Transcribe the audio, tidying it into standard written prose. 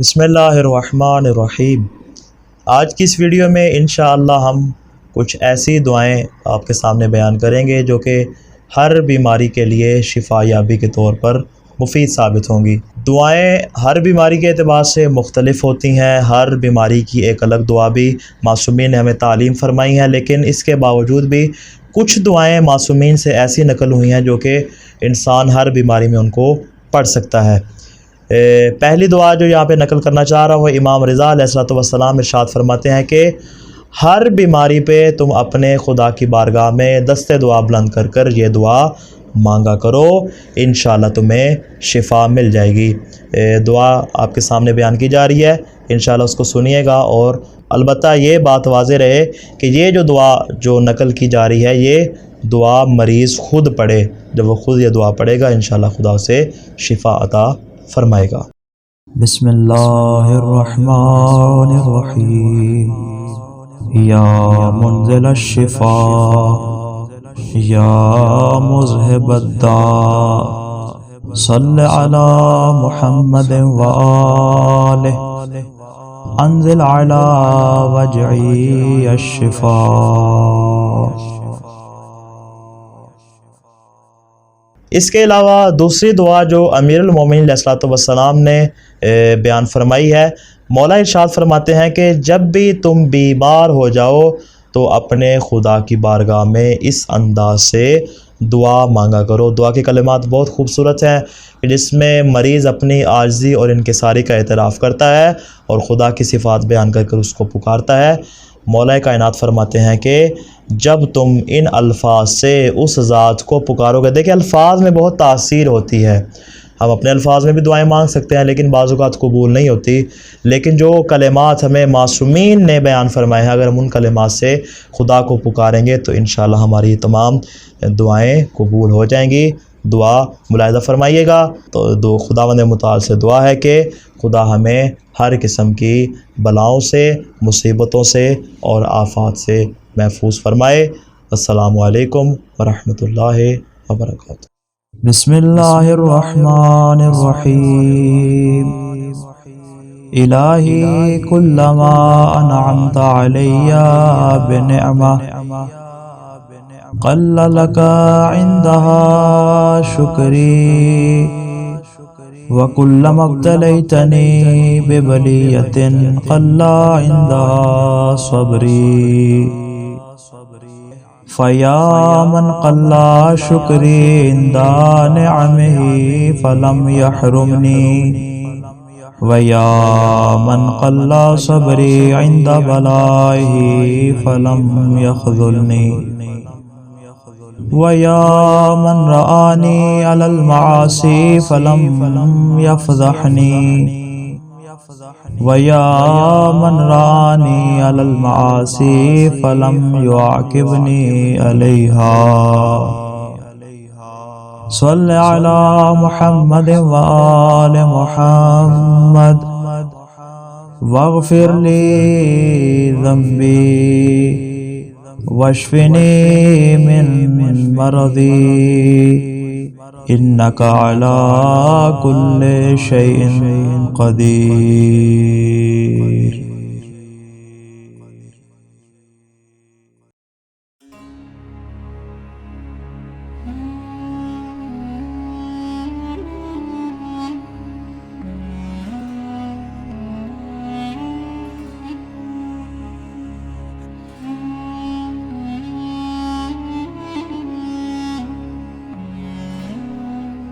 بسم اللہ الرحمن الرحیم۔ آج کی اس ویڈیو میں انشاءاللہ ہم کچھ ایسی دعائیں آپ کے سامنے بیان کریں گے جو کہ ہر بیماری کے لیے شفا یابی کے طور پر مفید ثابت ہوں گی۔ دعائیں ہر بیماری کے اعتبار سے مختلف ہوتی ہیں، ہر بیماری کی ایک الگ دعا بھی معصومین نے ہمیں تعلیم فرمائی ہے، لیکن اس کے باوجود بھی کچھ دعائیں معصومین سے ایسی نقل ہوئی ہیں جو کہ انسان ہر بیماری میں ان کو پڑھ سکتا ہے۔ پہلی دعا جو یہاں پہ نقل کرنا چاہ رہا ہوں وہ امام رضا علیہ السلام ارشاد فرماتے ہیں کہ ہر بیماری پہ تم اپنے خدا کی بارگاہ میں دست دعا بلند کر کر یہ دعا مانگا کرو، انشاءاللہ تمہیں شفا مل جائے گی۔ دعا آپ کے سامنے بیان کی جا رہی ہے، انشاءاللہ اس کو سنیے گا، اور البتہ یہ بات واضح رہے کہ یہ جو دعا جو نقل کی جا رہی ہے یہ دعا مریض خود پڑھے۔ جب وہ خود یہ دعا پڑھے گا انشاءاللہ خدا اسے شفا عطا فرمائے گا۔ بسم اللہ الرحمن الرحیم۔ یا منزل الشفاء یا مذہب الداء صل علی محمد وآلہ انزل علی وجعی الشفاء۔ اس کے علاوہ دوسری دعا جو امیر المومنین علیہ السلام نے بیان فرمائی ہے، مولا ارشاد فرماتے ہیں کہ جب بھی تم بیمار ہو جاؤ تو اپنے خدا کی بارگاہ میں اس انداز سے دعا مانگا کرو۔ دعا کے کلمات بہت خوبصورت ہیں جس میں مریض اپنی عاجزی اور انکساری کا اعتراف کرتا ہے اور خدا کی صفات بیان کر کر اس کو پکارتا ہے۔ مولا کائنات فرماتے ہیں کہ جب تم ان الفاظ سے اس ذات کو پکارو گے، دیکھیں الفاظ میں بہت تاثیر ہوتی ہے، ہم اپنے الفاظ میں بھی دعائیں مانگ سکتے ہیں لیکن بعض اوقات قبول نہیں ہوتی، لیکن جو کلمات ہمیں معصومین نے بیان فرمائے ہیں اگر ہم ان کلمات سے خدا کو پکاریں گے تو انشاءاللہ ہماری تمام دعائیں قبول ہو جائیں گی۔ دعا ملاحظہ فرمائیے گا۔ تو خداوند متعال سے دعا ہے کہ خدا ہمیں ہر قسم کی بلاؤں سے، مصیبتوں سے اور آفات سے محفوظ فرمائے۔ السلام علیکم ورحمۃ اللہ وبرکاتہ۔ بسم اللہ الرحمن الرحیم۔ الہی کلما انعمت علی بنعمہ قل لک عندها شکری وکلما ابتلیتنی ببلیۃ قل عندها صبری فیا من قل شکری عند نعمہ فلم یحرمنی ویا من قل صبری عند بلائہ فلم یخذلنی ویا من رآنی علی المعاصی فلم یفضحنی ویا من رآنی علی المعاصی فلم یعاقبنی علیہا۔ صل علی محمد وآل محمد واغفر لی ذنبی واشفنی من مرضی انک علی کل شیء قدیر۔